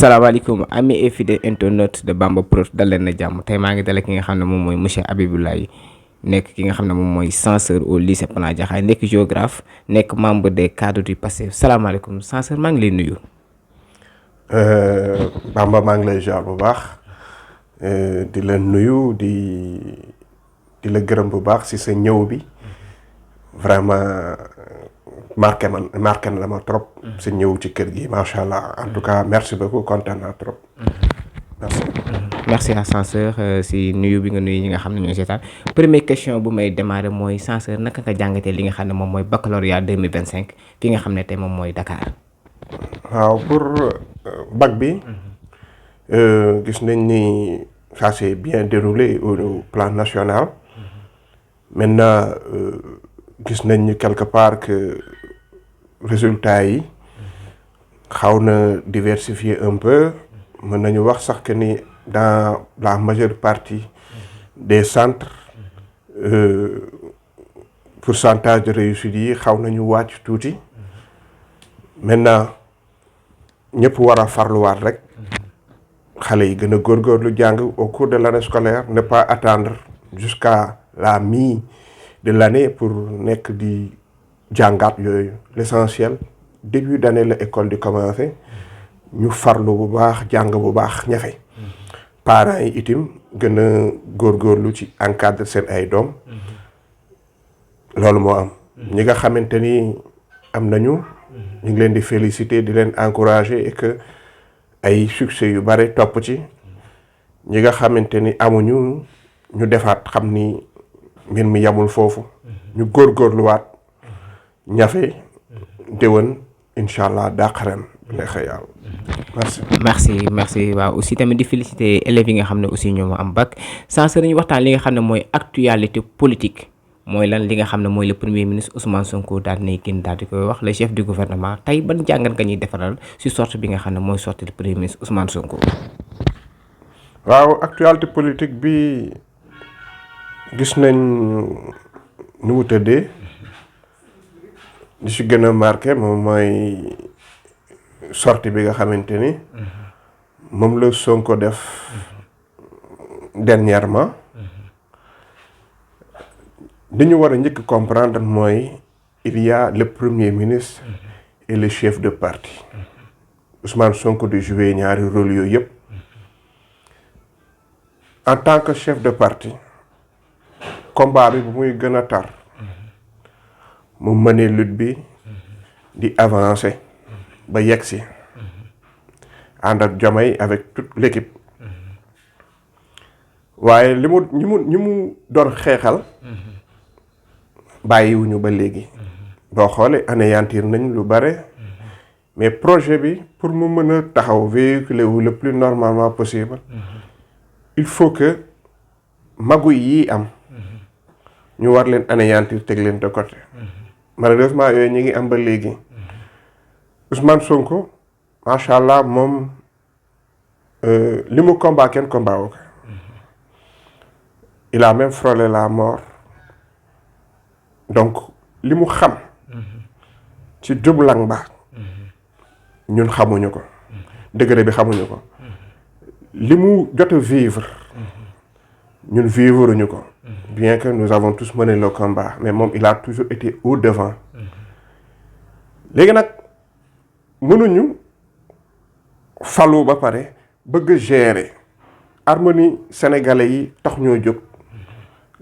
salaamaaleykum ami et fidèle internaute de Bamba Prod dal leen na jàmm tey maa ngi dale ki nga xam ne moom mooy monsieur Habiboulaye nekk ki nga xam ne moom mooy censeur au lycée Pana Jaxaay nekk géographe nekk membre des cadres du Pastef salaamaaleykum censeur maa ngi lay nuyu. Bamba maa ngi lay jaar bu baax di la nuyu di la gërëm bu baax ci sa ñëw bi vraiment marqué na ma trop sa ñëw ci kër gi macha allah en tout cas merci beaucoup kontaan naa trop merci. Merci à censeur si nuyu bi nga nuyu ñi nga xam ne ñooy seetaan première question bu may démarrer mooy censeur naka nga jàngatee li nga xam ne moom mooy baccalauréat 2025 fi nga xam ne tey moom mooy Dakar. waaw pour bac bi gis nañ ni ça s'est bien déroulé au plan national maintenant gis nañ ni quelque part que résultats yi xaw na diversifier un peu mën nañu wax sax que ni dans la majeure partie des centres pourcentage de réussite yi xaw nañu wàcc tuuti maintenant ñëpp war a farluwaat rek xale yi gën a góorgóorlu jàng au cours de l'année scolaire ne pas attendre jusqu'à la mi de l'année pour nekk di jàngaat yooyu l'essentiel début d'année la école di commencer ñu farlu bu baax jàng bu baax ñafe parents yi itam gën a góorgóorlu ci encadre seen ay doom loolu moo am ñi nga xamante ni am nañu ñu ngi leen di féliciter di leen encourager et que ay succès yu bare topp ci ñi nga xamante ni amuñu ñu defaat xam ni mbir mi yamul foofu ñu góorgóorluwaat ñafe déwén incha allah dàq ren neexee yàlla merci waaw aussi tamit di féliciter élèves yi nga xam ne aussi ñoo am bac censeur ñu waxtaan li nga xam ne mooy actualité politique mooy lan li nga xam ne mooy le premier ministre Ousmane Sonko daal di génn daal di koy wax le chef du gouvernement tey ban jàngat nga ñuy defaral ci sortie bi nga xam ne mooy sortie le premier ministre Ousmane Sonko. waaw actualité politique bi gis nañ nu mu tëddee li ci gën a marqué moom mooy sortie bi nga xamante ni moom la Sonko def dernièrement li ñu war a njëkk comprendre mooy il y a le premier ministre et le chef de parti Ousmane Sonko di jouer ñaari rôle yooyu yëpp en tant que chef de parti combat bi bu muy gën a tar mu mënee lutte bi di avancer ba yegg si ànd ak Diomaye avec toute l'équipe waaye ñi mu doon xeexal bàyyiwuñu ba léegi boo xoolee anéantir nañ lu bare mais projet bi pour mu mën a taxaw véhiculer wu le plus normalement possible il faut que maguy yi am ñu war leen anéantir teg leen de côté malheureusement yooyu ñu ngi am ba léegi Ousmane Sonko macha allah moom li mu combat kenn combat wu ko il a même frôlé la mort donc li mu xam ci jublang ba ñun xamuñu ko degré bi xamuñu ko li mu jot a vivre ñun vivre ko bien que nous avons tous mené le combat mais moom il a toujours été au devant léegi nag mënuñu falu ba pare bëgg gérer harmonie sénégalais yi tax ñoo jóg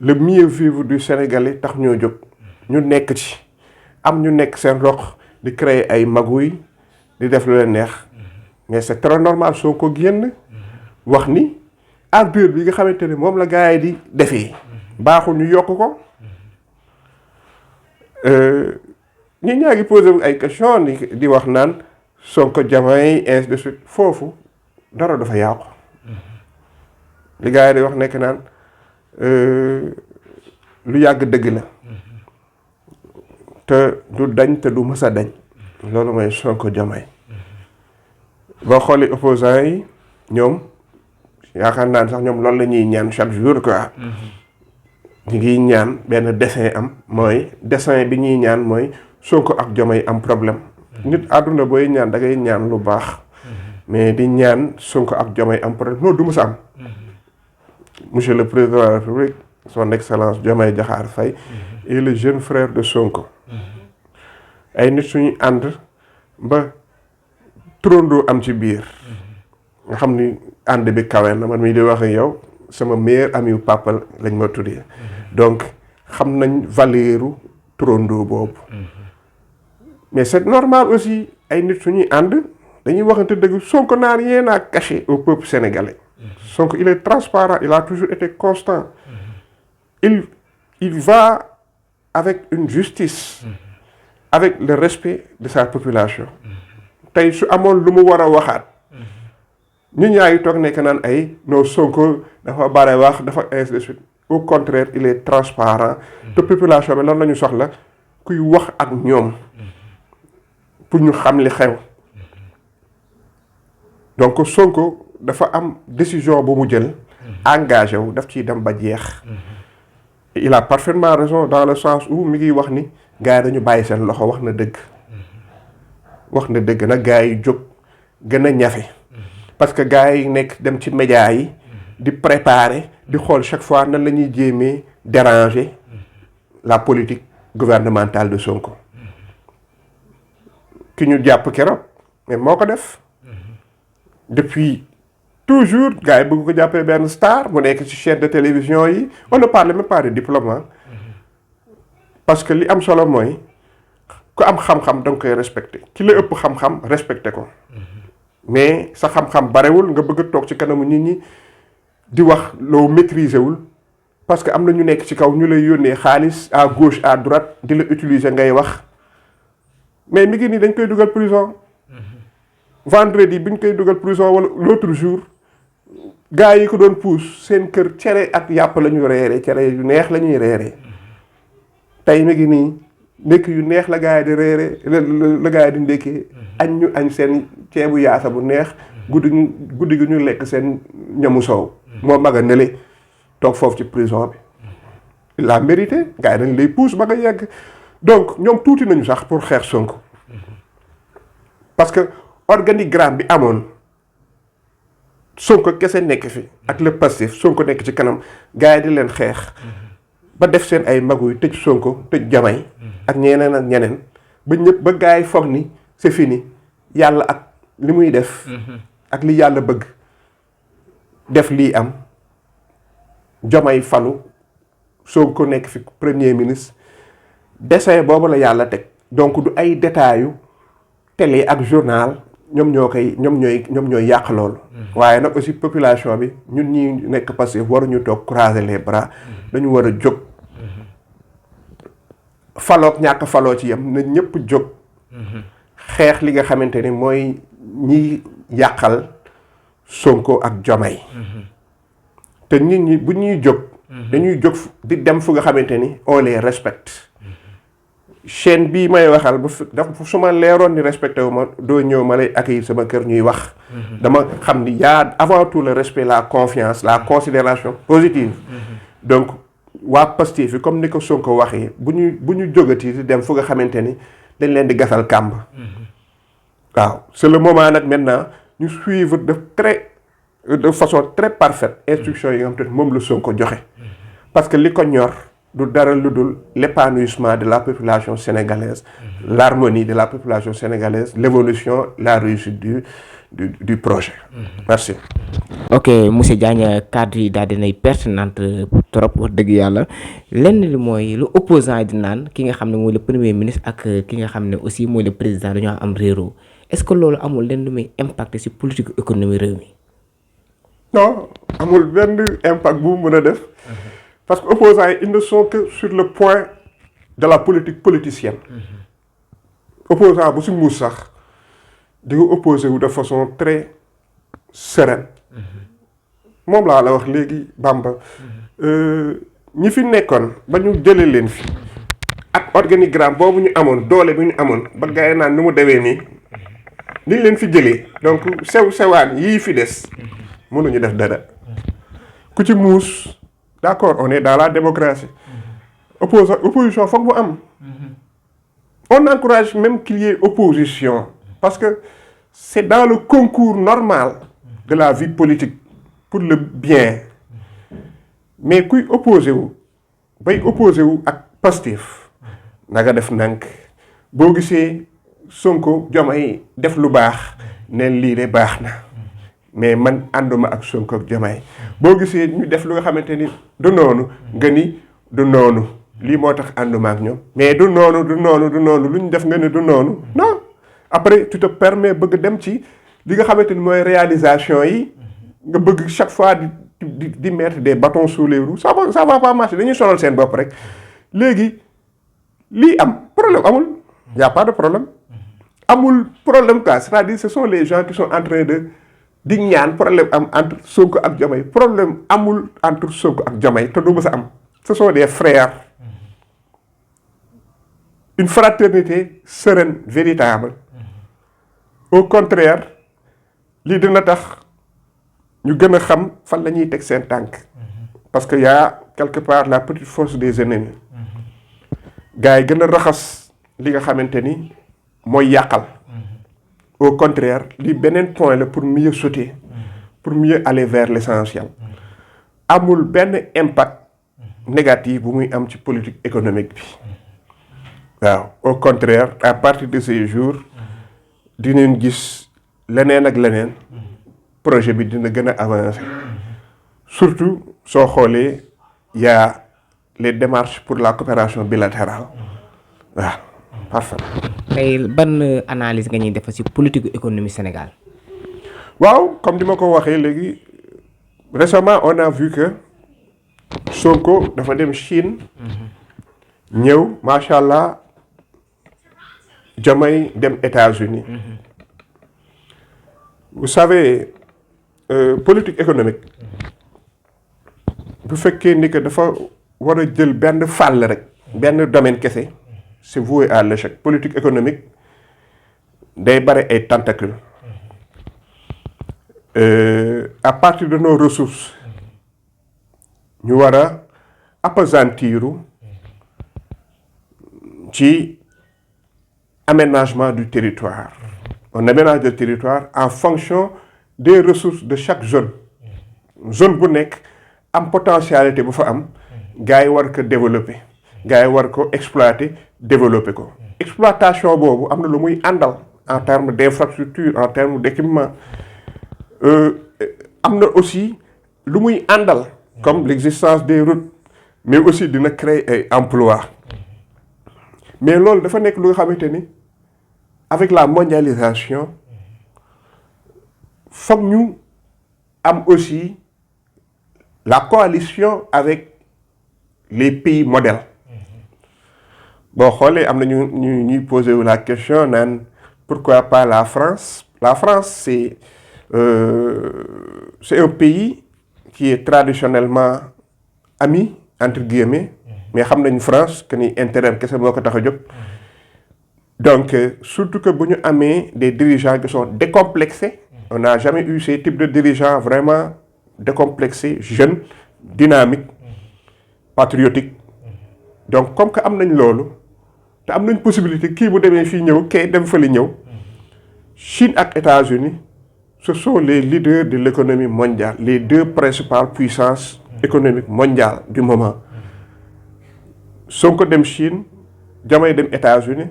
le mieux vivre du sénégalais tax ñoo jóg ñu nekk ci am ñu nekk seen roq di créer ay magouilles di def lu leen neex mais c'est très normal soo ko génn wax ni ardeur bi nga xamante ne moom la gars yi di defee baaxul ñu yokk ko ñi ñaa ngi posé ay question di wax naan Sonko Diomaye ainsi de suite foofu dara dafa yàqu li gars yi di wax nekk naan lu yàgg dëgg la te du dañ te du mës a dañ loolu mooy Sonko Diomaye boo xoolee opposants yi ñoom yaakaar naa sax ñoom loolu la ñuy ñaan chaque jour quoi ñu ngi ñaan benn dessin am mooy dessin bi ñuy ñaan mooy Sonko ak Diomaye am problème nit àdduna booy ñaan da ngay ñaan lu baax mais di ñaan Sonko ak Diomaye am problème non du mu sa am. Monsieur le président de la République son excellence Diomaye Diakhar Faye est le jeune frère de Sonko. ay nit suñu ànd ba turandoo am ci biir. nga xam ni ànd bi kawe na man mii di wax ak yow sama meilleur ami papa lañ ma tuddee. donc xam nañ valeuru turandoo boobu. mais c'est normal aussi ay nit suñuy ànd dañuy waxante dëgg Sonko n'a rien à cacher au peuple sénégalais. Sonko il est transparent il a toujours été constant. il va avec une justice. avec le respect de sa population. tey su amoon lu mu war a waxaat. ñun ñaa ngi toog nekk naan ay non Sonko dafa bare wax dafa ainsi de suite au contraire il est transparent. te population bi lan la ñu soxla kuy wax ak ñoom. pour ñu xam li xew. donc Sonko dafa am décision bu mu jël. engagé wu daf ciy dem ba jeex. il a parfaitement raison dans le sens où mi ngi wax ni gars yi dañu bàyyi seen loxo wax na dëgg. wax na dëgg nag gars yi jóg gën a ñafe. parce que gars yi nekk dem ci médias yi. di préparer di xool chaque fois nan la ñuy jéemee déranger la politique gouvernementale de Sonko. ki ñu jàpp keroog mais moo ko def. depuis toujours gars yi bëgg ko jàppee benn star mu nekk ci chaîne de télévision yi on ne parle même pas de diplôme. parce que li am solo mooy ku am xam-xam da nga koy respecté ki la ëpp xam-xam respecté ko. mais sa xam-xam barewul nga bëgg a toog ci kanamu nit ñi di wax loo maîtriser wul parce que am na ñu nekk ci kaw ñu lay yónnee xaalis à gauche à droite di la utiliser ngay wax mais mi ngi nii dañ koy dugal prison. vendredi bi ñu koy dugal prison wala l'autre jour gars yi ko doon pousse seen kër cere ak yàpp la ñu reeree cere yu neex la ñuy reeree tey mi ngi nii ndekk yu neex la gars yi di reeree la gars yi di ndekkee añ ñu añ seen ceebu yaasa bu neex guddi gi ñu lekk seen ñamu soow moo mag a nele toog foofu ci prison bi il a mérité gars yi dañ lay pousse ba nga yegg donc ñoom tuuti nañu sax pour xeex Sonko parce que organigramme bi amoon Sonko kese nekk fi ak le passif Sonko nekk ci kanam gars yi di leen xeex ba def seen ay maguy tëj Sonko tëj Diomaye ak ñeneen ak ñeneen ba ñëpp ba gars yi foog ni c'est fini yàlla ak li muy def ak li yàlla bëgg def lii am Diomaye falu Sonko nekk fi premier ministre dessin boobu la yàlla teg donc du ay détails télé ak journal ñoom ñooy yàq loolu. waaye nag aussi population bi ñun ñi nekk passif waruñu toog croiser les bras dañu war a jóg. faloog ñàkk faloo ci yam na ñëpp jóg. xeex li nga xamante ni mooy ñiy yàqal Sonko ak Diomaye. te nit ñi bu ñuy jóg. dañuy jóg di dem fu nga xamante ni on les respecte. chaîne bii may waxal bu su ma leeroon ni respecté wu ma doo ñëw ma lay accueillir sama kër ñuy wax. dama xam ni yaa avant tout le respect la confiance la considération positive. donc waa Pastef yi comme ni ko Sonko waxee bu ñu jógati di dem fu nga xamante ni dañ leen di gasal kàmb. waaw c'est le moment nag maintenant ñu suivre de façon très parfaite instruction yi nga xam te moom la Sonko joxe. parce que li ko ñor. du dara lu dul l'épanouissement de la population sénégalaise l'harmonie de la population sénégalaise l'évolution la réussite du projet. Merci. ok monsieur Diagne cadre yi daal dinay pertinente trop wax dëgg yàlla lenn li mooy lu opposant yi di naan ki nga xam ne mooy le premier ministre ak ki nga xam ne aussi mooy le président dañoo am réeroo est-ce que loolu amul lenn lu muy impacté ci politique économie réew mi. non amul benn impact bu mu mën a def. parce que opposants yi ils ne sont que sur le point de la politique politicienne. opposant bu si muus sax di nga opposé wu de façon très sereine. moom laa la wax léegi Bamba. ñi fi nekkoon ba ñu jëlee leen fi. ak organigramme boobu ñu amoon doole bi ñu amoon ba gars yi naan nu mu demee nii. niñ leen fi jëlee donc sewaan yii fi des. mënuñu def dara. ku ci muus. d'accord on est dans la démocratie. opposition foog mu am. on encourage même qu'il y ait opposition parce que c'est dans le concours normal de la vie politique pour le bien mais kuy opposé wu ak Pastef na nga def nank boo gisee Sonko Diomaye def lu baax neen lii de baax na mais man ànduma ak Sonko ak Diomaye boo gisee ñu def lu nga xamante ni du noonu nga ni du noonu lii moo tax ànduma ak ñoom mais du noonu lu ñu def nga ni du noonu non après tu te permets bëgg dem ci li nga xamante ni mooy réalisation yi nga bëgg chaque fois di mettre des bâtons sous les roues ça va pas marcher dañuy sonal seen bopp rek léegi lii am problème amul y a pas de problème amul problème quoi c'est-à-dire ce sont les gens qui sont en train de di ñaan problème am entre Sonko ak Diomaye problème amul entre Sonko ak Diomaye te du mës a am ce sont des frères une fraternité sereine véritable au contraire lii dina tax ñu gën a xam fan la ñuy teg seen tànk parce que y a quelque part la petite force des ennemis gars yi gën a raxas li nga xamante ni mooy yàqal au contraire li beneen point la pour mieux sauter pour mieux aller vers l'essentiel amul benn impact négatif bu muy am ci politique économique bi waaw au contraire à partir de ces jours dinañ gis leneen ak leneen projet bi dina gën a avancer surtout soo xoolee y a les démarches pour la coopération bilatérale waaw parfait. tey ban analyse nga ñuy def ci politique économie Sénégal. waaw comme ni ma ko waxee léegi récemment on a vu que Sonko dafa dem Chine. ñëw macha allah Diomaye dem États-Unis vous savez politique économique bu fekkee ni que dafa war a jël benn fàll rek benn domaine kese c'est voué à l'échec politique économique day bare ay tentacules à partir de nos ressources ñu war a appesantiru ci aménagement du territoire on aménage le territoire en fonction des ressources de chaque zone bu nekk am potentialité bu fa am gars yi war ko développer gars yi war ko exploiter développer ko exploitation boobu am na lu muy àndal en termes d'infrastructure en termes d'équipement am na aussi lu muy àndal comme l'existence des routes mais aussi dina créer ay emplois mais loolu dafa nekk lu nga xamante ni avec la mondialisation foog ñu am aussi la coalition avec les pays modèles boo xoolee am na ñuy poser wu la question naan pourquoi pas la France c'est un pays qui est traditionnellement ami entre guillemets mais xam nañ France que ni intérêt kese moo ko tax a jóg donc surtout que bu ñu amee des dirigeants qui sont décomplexés on n'a jamais eu ces types de dirigeants vraiment décomplexés jeunes dynamiques patriotiques donc comme que am nañ loolu te am nañ possibilité kii bu demee fii ñëw kay dem fële ñëw Chine ak États-Unis ce sont les leaders de l'économie mondiale les deux principales puissances économiques mondiales du moment Sonko dem Chine Diomaye dem États-Unis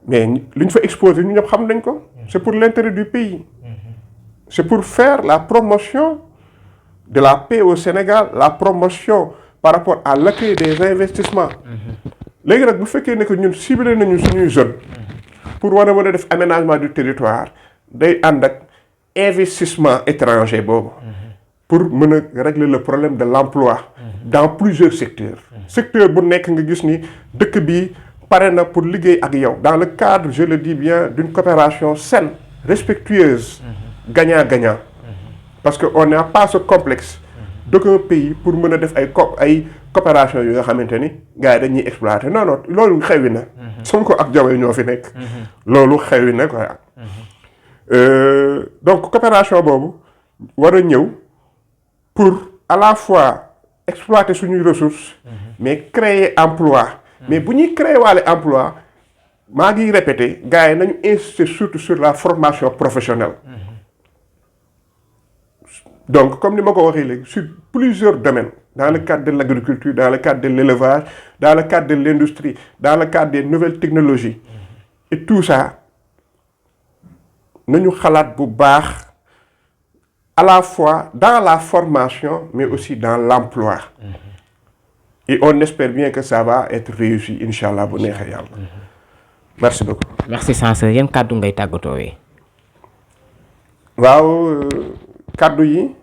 mais li ñu fa exposé ñu ñëpp xam nañ ko c'est pour l'intérêt du pays c'est pour faire la promotion de la paix au Sénégal la promotion par rapport à l'accueil des investissements léegi nag bu fekkee ne que ñun ciblé nañu suñuy zone pour war a mën a def aménagement du territoire day ànd ak investissement étranger boobu pour mën a régler le problème de l'emploi dans plusieurs secteurs secteur bu nekk nga gis ni dëkk bi pare na pour liggéey ak yow dans le cadre je le dis bien d'une coopération saine respectueuse gagnant-gagnant parce que on n'a pas ce complexe d'aucun pays pour mën a def ay coopération yu nga xamante ni gars yi dañuy exploiter non loolu xewi na Sonko ak Diomaye ñoo fi nekk loolu xewi na quoi donc coopération boobu war a ñëw pour à la fois exploiter suñuy ressources mais créer emploi mais bu ñuy créer waale emploi maa ngi répété gars yi nañu insister surtout sur la formation professionnelle. Donc comme ni ma ko waxee léegi sur plusieurs domaines dans le cadre de l'agriculture, dans le cadre de l'élevage, dans le cadre de l'industrie, dans le cadre des nouvelles technologies et tout ça nañu xalaat bu baax à la fois dans la formation mais aussi dans l'emploi. Et on espère bien que ça va être réussi inchallah bu neexee yàlla. Merci beaucoup. merci Censeur yan kàddu ngay tàggatoowee. waaw kàddu yi.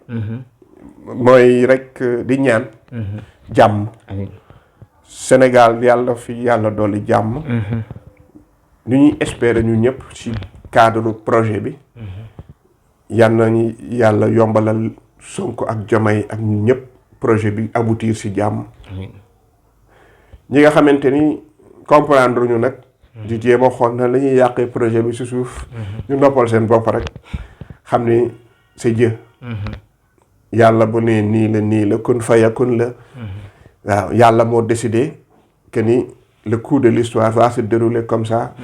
mooy rek di ñaan. jàmm. amiin. Sénégal yàlla fi yàlla dolli jàmm. ñu ñuy espérer ñu ñëpp ci cadre projet bi. yal nañu yàlla yombalal Sonko ak Diomaye ak ñu ñëpp projet bi aboutir ci jàmm. amiin. ñi nga xamante ni comprendre ñu nag. di jéem a xool na la ñuy yàqee projet bi ci suuf. ñu noppal seen bopp rek xam ni c'est Dieu. yàlla bu ne nii la kun fayakun la. waaw yàlla moo décidé que ni le cours de l'histoire va se dérouler comme ça.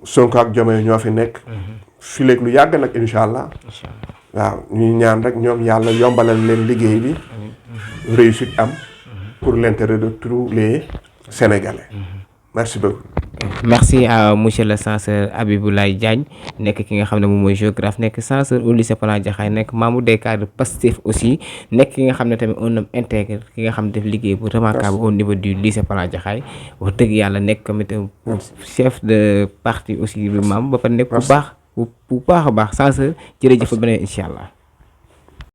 Sonko ak Diomaye ñoo fi nekk. fileeg lu yàgg nag incha allah. waaw ñuy ñaan rek ñoom yàlla yombalal leen liggéey bi. réussite am. pour l'intérêt de tous les Sénégalais. merci beaucoup. merci à monsieur le censeur Abiboulaye Diagne nekk ki nga xam ne moom mooy géographe nekk censeur au lycée Plan Jaxaay nekk membre des cadres Pastef aussi nekk ki nga xam ne tamit un homme intègre ki nga xam ne def liggéey bu remarquable au niveau du lycée Plan Jaxaay wax dëgg yàlla nekk tamit chef de parti aussi lu membre ba pare nekk bu baax a baax censeur jërëjëf ba beneen incha allah.